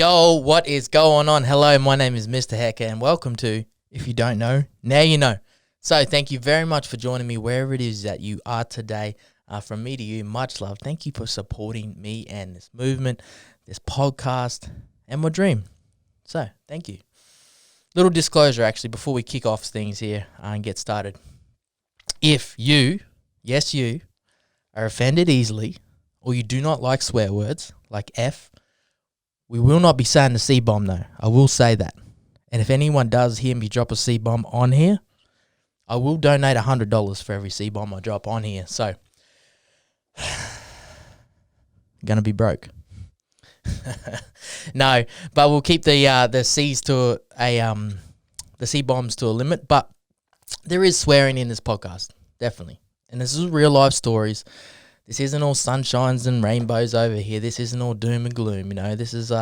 Yo, what is going on? Hello, my name is Mr. Heka, and welcome to, if you don't know, now you know. So thank you very much for joining me wherever it is that you are today. From me to you, much love. Thank you for supporting me and this movement, this podcast, and my dream. So thank you. Little disclosure, actually, before we kick off things here and get started. If you, yes you, are offended easily, or you do not like swear words, like F, we will not be saying the C-bomb though. I will say that. And if anyone does hear me drop a C-bomb on here, I will donate $100 for every C-bomb I drop on here. So, gonna be broke. No, but we'll keep the C's to the C-bombs to a limit. But there is swearing in this podcast, definitely. And this is real life stories. This isn't all sunshines and rainbows over here. This isn't all doom and gloom. You know, this is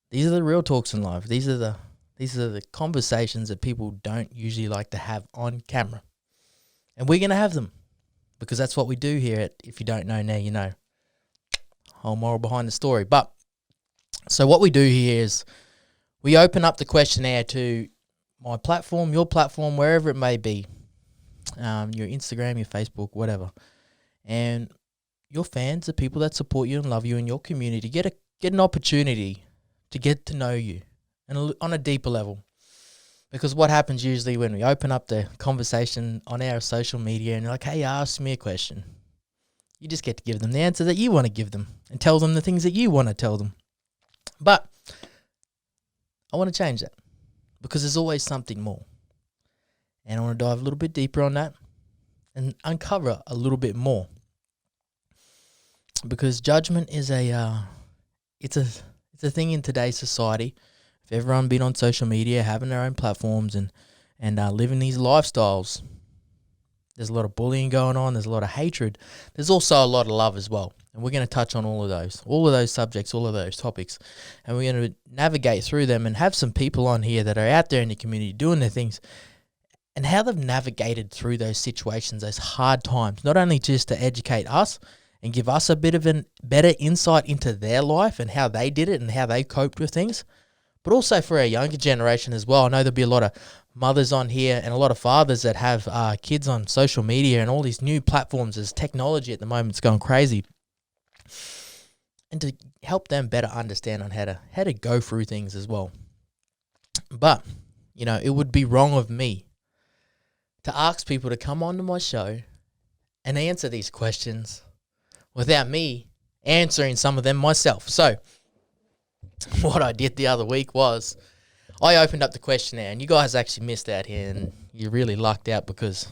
these are the real talks in life. These are the conversations that people don't usually like to have on camera, and we're gonna have them because that's what we do here at If You Don't Know, Now You Know. Whole moral behind the story. But so what we do here is we open up the questionnaire to my platform, your platform, wherever it may be, your Instagram, your Facebook, whatever. And your fans, the people that support you and love you in your community, get an opportunity to get to know you and on a deeper level. Because what happens usually when we open up the conversation on our social media and you're like, hey, ask me a question, you just get to give them the answer that you want to give them and tell them the things that you want to tell them. But I want to change that because there's always something more. And I want to dive a little bit deeper on that and uncover a little bit more, because judgment is it's a thing in today's society. If everyone been on social media, having their own platforms and living these lifestyles, there's a lot of bullying going on. There's a lot of hatred. There's also a lot of love as well, and we're going to touch on all of those subjects, all of those topics, and we're going to navigate through them and have some people on here that are out there in the community doing their things, and how they've navigated through those situations, those hard times, not only just to educate us and give us a bit of a better insight into their life and how they did it and how they coped with things, but also for our younger generation as well. I know there'll be a lot of mothers on here and a lot of fathers that have kids on social media and all these new platforms. As technology at the moment is going crazy, and to help them better understand on how to go through things as well. But, you know, it would be wrong of me to ask people to come onto my show and answer these questions without me answering some of them myself. So what I did the other week was I opened up the questionnaire, and you guys actually missed out here, and you really lucked out because,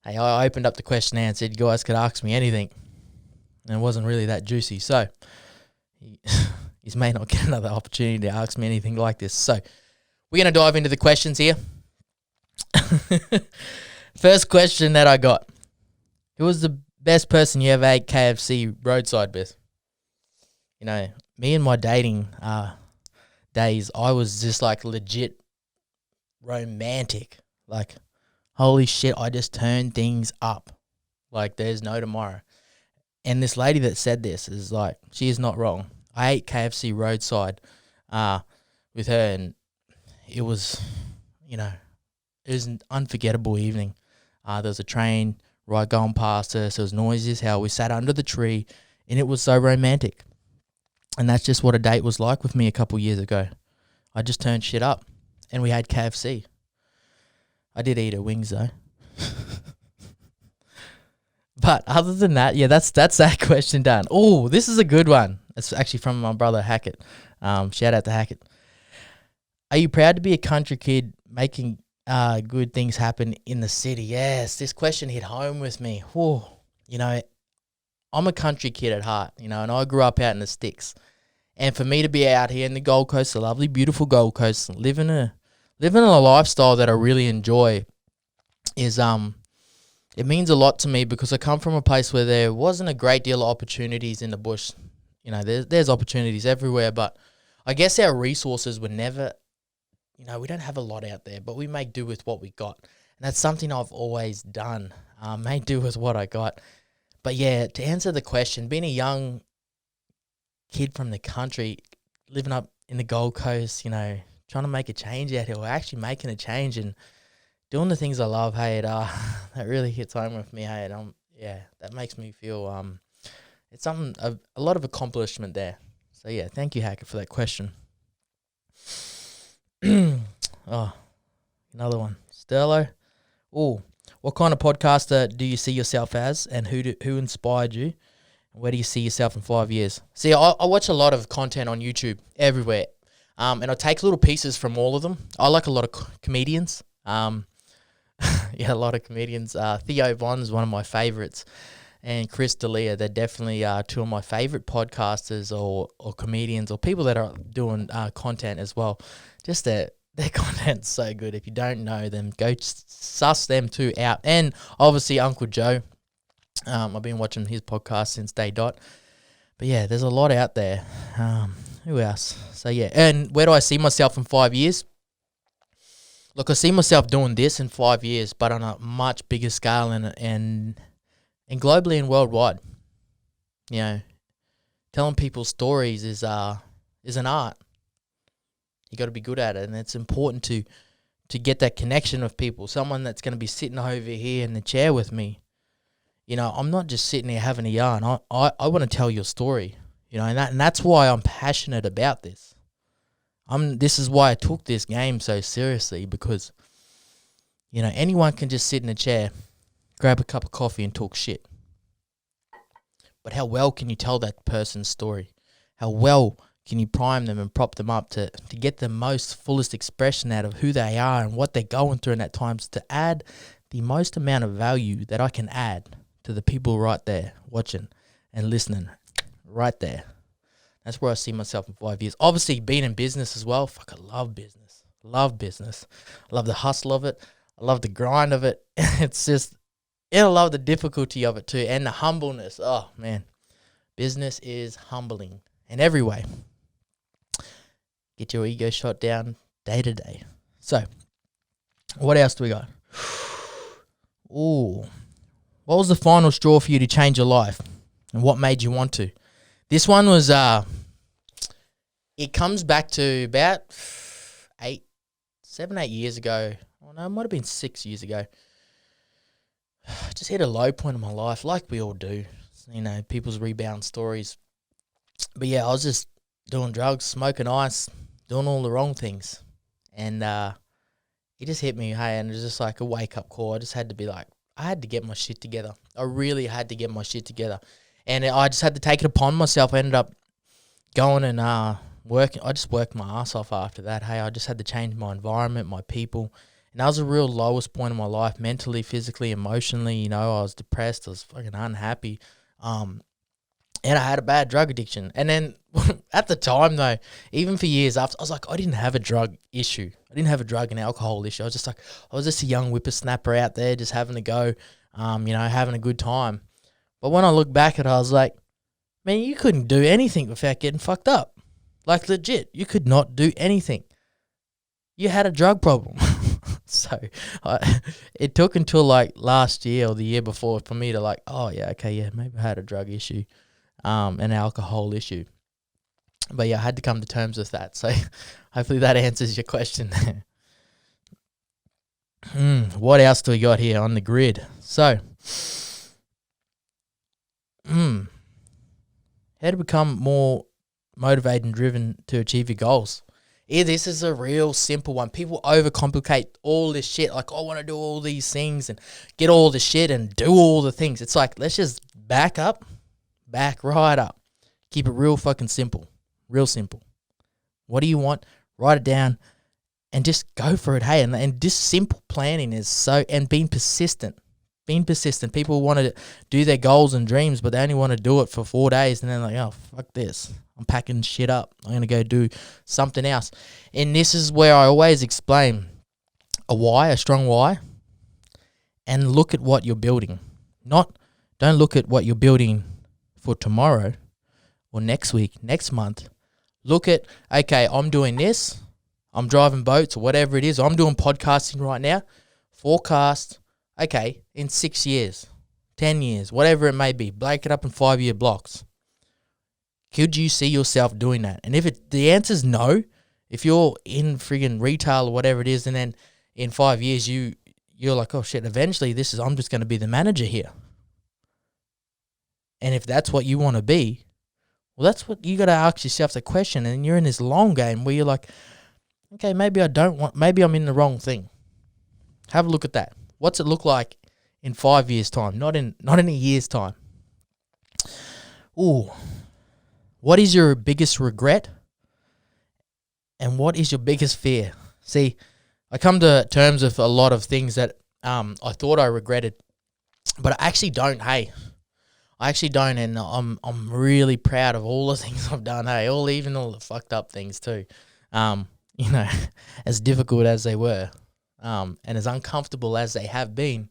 hey, I opened up the questionnaire and said you guys could ask me anything, and it wasn't really that juicy. So you may not get another opportunity to ask me anything like this. So we're going to dive into the questions here. First question that I got: who was the best person you ever ate KFC roadside with? You know, me and my dating days, I was just like legit romantic. Like, holy shit, I just turned things up like there's no tomorrow. And this lady that said this is like, she is not wrong. I ate KFC roadside with her, and it was, you know, it was an unforgettable evening. There was a train right going past us. It was noisy as hell. We sat under the tree, and it was so romantic. And that's just what a date was like with me a couple years ago. I just turned shit up, and we had KFC. I did eat her wings though. But other than that, yeah, that's that question done. Oh, this is a good one. It's actually from my brother Hackett. Shout out to Hackett. Are you proud to be a country kid making good things happen in the city? Yes, this question hit home with me. Whoa, you know, I'm a country kid at heart, you know, and I grew up out in the sticks. And for me to be out here in the Gold Coast, the lovely, beautiful Gold Coast, living a lifestyle that I really enjoy is it means a lot to me, because I come from a place where there wasn't a great deal of opportunities in the bush. You know, there's opportunities everywhere, but I guess our resources were never, you know, we don't have a lot out there, but we make do with what we got. And that's something I've always done, make do with what I got. But yeah, to answer the question, being a young kid from the country, living up in the Gold Coast, trying to make a change out here, or actually making a change and doing the things I love. Hey, that really hits home with me. Hey, that makes me feel it's something a lot of accomplishment there. So yeah, thank you, Hacker, for that question. Oh, another one, Sterlo. Oh, what kind of podcaster do you see yourself as, and who inspired you? Where do you see yourself in 5 years? See, I watch a lot of content on YouTube everywhere, and I take little pieces from all of them. I like a lot of comedians. A lot of comedians. Theo Von's one of my favorites, and Chris D'Elia. They're definitely two of my favorite podcasters or comedians or people that are doing content as well. Just their content's so good. If you don't know them, go suss them two out. And obviously Uncle Joe. I've been watching his podcast since day dot. But yeah, there's a lot out there. Who else? So yeah, and where do I see myself in 5 years? Look, I see myself doing this in 5 years, but on a much bigger scale and globally and worldwide. Telling people stories is an art. You got to be good at it, and it's important to get that connection with people. Someone that's going to be sitting over here in the chair with me. I'm not just sitting here having a yarn. I want to tell you a story, and that's why I'm passionate about this. This is why I took this game so seriously, because, anyone can just sit in a chair, grab a cup of coffee and talk shit. But how well can you tell that person's story? How well can you prime them and prop them up to get the most fullest expression out of who they are and what they're going through in that times, to add the most amount of value that I can add to the people right there watching and listening right there. That's where I see myself in 5 years. Obviously, being in business as well. Fuck, I love business. Love business. I love the hustle of it. I love the grind of it. It's just, I love the difficulty of it too, and the humbleness. Oh, man. Business is humbling in every way. Get your ego shot down day to day. So, what else do we got? Ooh. What was the final straw for you to change your life, and what made you want to? This one was, it comes back to about 7, 8 years ago. Oh no, it might have been 6 years ago. Just hit a low point in my life, like we all do. People's rebound stories. But yeah, I was just doing drugs, smoking ice, doing all the wrong things. And it just hit me, hey, and it was just like a wake-up call. I just had to be like, I had to get my shit together. I really had to get my shit together. And I just had to take it upon myself. I ended up going and working. I just worked my ass off after that. Hey, I just had to change my environment, my people. And that was the real lowest point in my life, mentally, physically, emotionally. I was depressed. I was fucking unhappy. And I had a bad drug addiction. And then at the time, though, even for years after, I was like, I didn't have a drug issue. I didn't have a drug and alcohol issue. I was just a young whippersnapper out there just having a go, having a good time. But when I look back at it, I was like, man, you couldn't do anything without getting fucked up. Like, legit, you could not do anything. You had a drug problem. So it took until like last year or the year before for me to like, oh yeah, okay, yeah, maybe I had a drug issue, an alcohol issue. But yeah, I had to come to terms with that. So hopefully that answers your question there. What else do we got here on the grid? So, how to become more motivated and driven to achieve your goals? Yeah, this is a real simple one. People overcomplicate all this shit. Like, I want to do all these things and get all the shit and do all the things. It's like, let's just back right up. Keep it real fucking simple. Real simple. What do you want? Write it down and just go for it. Hey, and just simple planning is so, and being persistent. People want to do their goals and dreams, but they only want to do it for 4 days, and then like, oh, fuck this. I'm packing shit up. I'm going to go do something else. And this is where I always explain a strong why, and look at what you're building. Don't look at what you're building for tomorrow or next week, next month. Look at, okay, I'm doing this. I'm driving boats or whatever it is. I'm doing podcasting right now. Forecast, okay, in 6 years, 10 years, whatever it may be. Break it up in 5-year blocks. Could you see yourself doing that? And if the answer is no, if you're in friggin' retail or whatever it is, and then in 5 years you're like, oh shit, eventually I'm just going to be the manager here. And if that's what you want to be, well, that's what you got to ask yourself the question. And you're in this long game where you're like, okay, maybe I'm in the wrong thing. Have a look at that. What's it look like in 5 years' time? Not in a year's time. Ooh. What is your biggest regret? And what is your biggest fear? See, I come to terms with a lot of things that I thought I regretted, but I actually don't. Hey, I actually don't, and I'm really proud of all the things I've done. Hey, even all the fucked up things too. As difficult as they were, and as uncomfortable as they have been.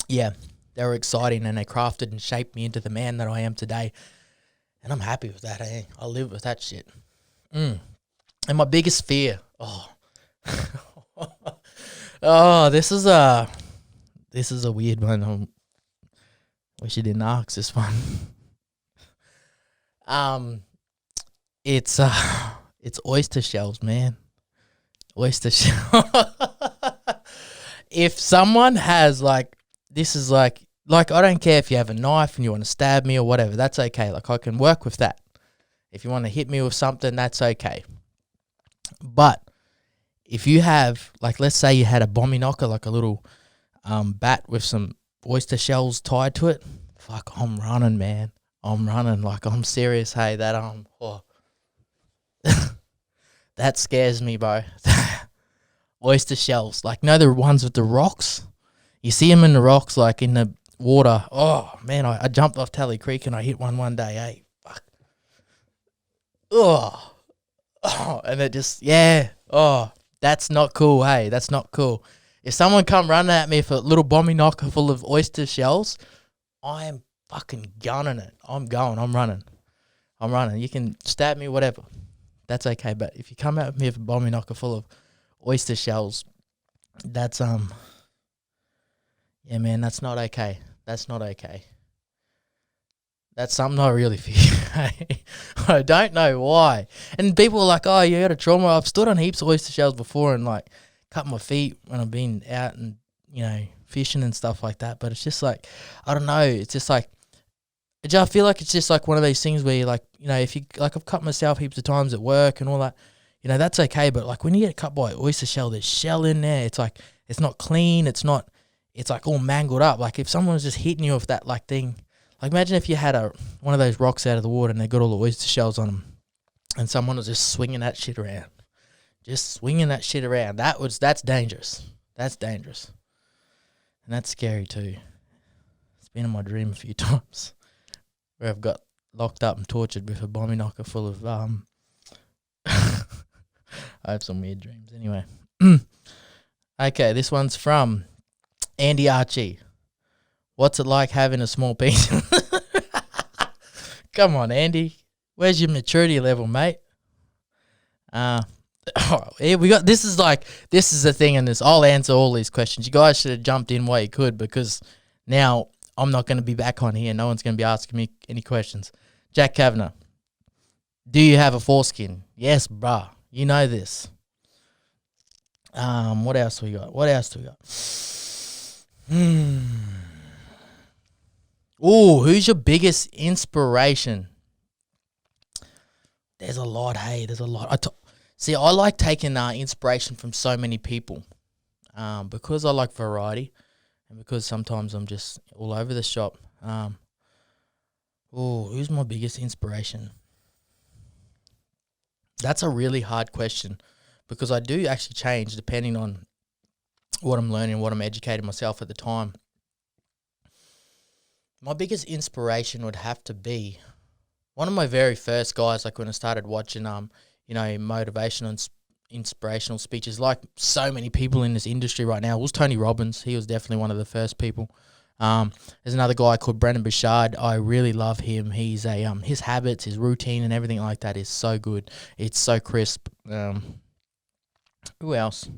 Yeah, they were exciting, and they crafted and shaped me into the man that I am today. And I'm happy with that, eh? I live with that shit. And my biggest fear, this is a weird one. Wish you didn't ask this one. It's oyster shells, man. Oyster shells. If someone has this is like I don't care if you have a knife and you want to stab me or whatever, that's okay. Like, I can work with that. If you want to hit me with something, that's okay. But if you have, let's say you had a bombie knocker, like a little bat with some oyster shells tied to it, fuck, I'm running, man. I'm running. I'm serious. Hey, that that scares me, bro. Oyster shells, the ones with the rocks. You see them in the rocks, in the water. Oh man, I jumped off Tally Creek and I hit one day. Hey, fuck. And it just, yeah. Oh, that's not cool. Hey, that's not cool. If someone come running at me with a little bombie knocker full of oyster shells, I am fucking gunning it. I'm running. You can stab me, whatever. That's okay. But if you come at me with a bombie knocker full of oyster shells, that's yeah, man, that's not okay. That's not okay. That's something I really fear. I don't know why. And people are like, oh, you had a trauma. I've stood on heaps of oyster shells before and cut my feet when I've been out and, fishing and stuff like that. But it's just I don't know. It's just I feel like it's just one of those things where you're if you, I've cut myself heaps of times at work and all that, that's okay. But when you get cut by an oyster shell, there's shell in there. It's it's not clean. It's all mangled up. If someone was just hitting you with that thing, imagine if you had one of those rocks out of the water and they got all the oyster shells on them, and someone was just swinging that shit around, That's dangerous. That's dangerous, and that's scary too. It's been in my dream a few times where I've got locked up and tortured with a bombie knocker full of I have some weird dreams. Anyway, okay, this one's from Andy Archie. What's it like having a small penis? Come on, Andy. Where's your maturity level, mate? Here we got. This is the thing in this. I'll answer all these questions. You guys should have jumped in while you could, because now I'm not going to be back on here. No one's going to be asking me any questions. Jack Kavanagh. Do you have a foreskin? Yes, bruh. You know this. What else we got? Ooh, who's your biggest inspiration? There's a lot, hey. There's a lot. See, I like taking inspiration from so many people because I like variety and because sometimes I'm just all over the shop. Who's my biggest inspiration? That's a really hard question because I do actually change depending on what I'm learning, what I'm educating myself at the time. My biggest inspiration would have to be one of my very first guys, when I started watching, motivational and inspirational speeches, like so many people in this industry right now, was Tony Robbins. He was definitely one of the first people. There's another guy called Brendon Burchard. I really love him. He's his habits, his routine, and everything like that is so good. It's so crisp. Who else?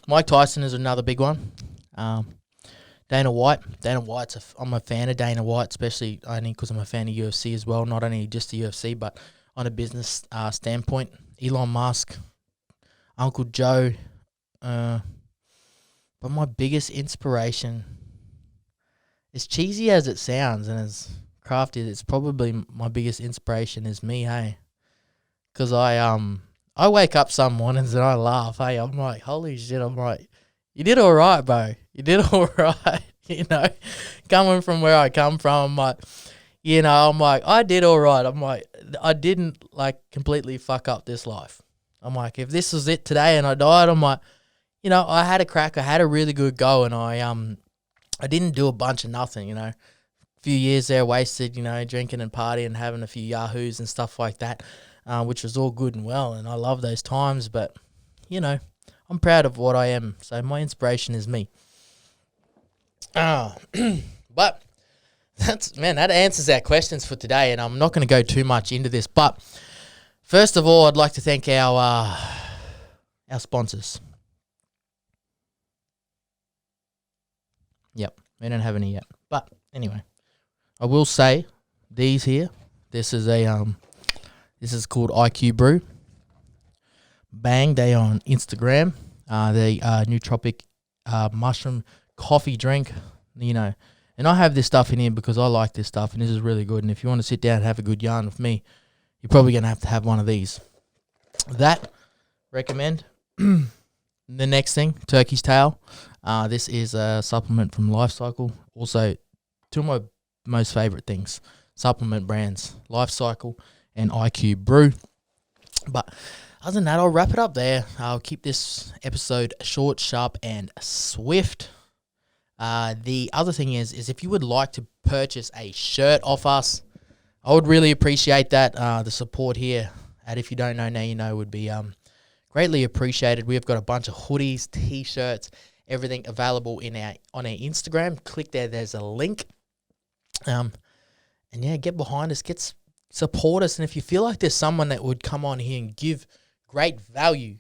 Mike Tyson is another big one. Dana White. I'm a fan of Dana White, especially only because I'm a fan of UFC as well. Not only just the UFC, but on a business standpoint. Elon Musk, Uncle Joe. But my biggest inspiration, as cheesy as it sounds and as crafty, it's probably my biggest inspiration is me, hey. Because I wake up some mornings and I laugh, hey. I'm like, holy shit, I'm like, you did all right, bro. You did all right. Coming from where I come from, I'm like, I did all right. I'm like, I didn't completely fuck up this life. I'm like, if this was it today and I died, I'm like, I had a crack. I had a really good go, and I didn't do a bunch of nothing. A few years there wasted, drinking and partying and having a few yahoos and stuff like that, which was all good and well, and I love those times. But I'm proud of what I am. So my inspiration is me. But that answers our questions for today, and I'm not going to go too much into this. But first of all, I'd like to thank our sponsors. Yep, we don't have any yet. But anyway, I will say these here. This is called IQ Brew. Bang, they are on Instagram. They nootropic mushroom coffee drink, And I have this stuff in here because I like this stuff, and this is really good. And if you want to sit down and have a good yarn with me, you're probably going to have one of these. That, recommend. The next thing, turkey's tail. This is a supplement from Life Cycle. Also, two of my most favorite things, supplement brands, Life Cycle and IQ Brew. But other than that, I'll wrap it up there. I'll keep this episode short, sharp, and swift. The other thing is if you would like to purchase a shirt off us, I would really appreciate that. The support here at If You Don't Know Now You Know would be greatly appreciated. We've got a bunch of hoodies, t-shirts, everything available on our Instagram. Click there. There's a link. And yeah, get behind us. Support us. And if you feel like there's someone that would come on here and give great value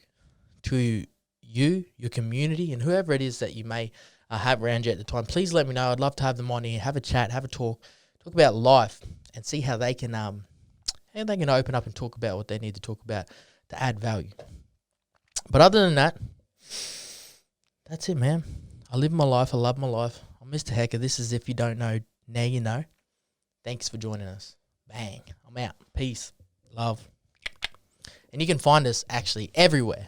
to you, your community, and whoever it is that you may have around you at the time, please let me know. I'd love to have them on here, have a chat, have a talk about life, and see how they can open up and talk about what they need to talk about to add value. But other than that, that's it, man. I live my life. I love my life. I'm Mr. Heka. This is If You Don't Know, Now You Know. Thanks for joining us. Bang. I'm out. Peace. Love. And you can find us actually everywhere.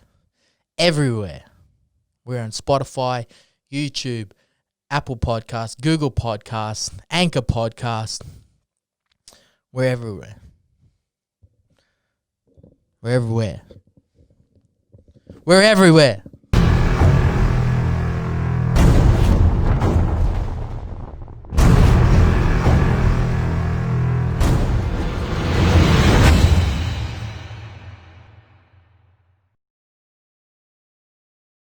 Everywhere. We're on Spotify, YouTube, Apple Podcasts, Google Podcasts, Anchor Podcasts. We're everywhere. We're everywhere. We're everywhere.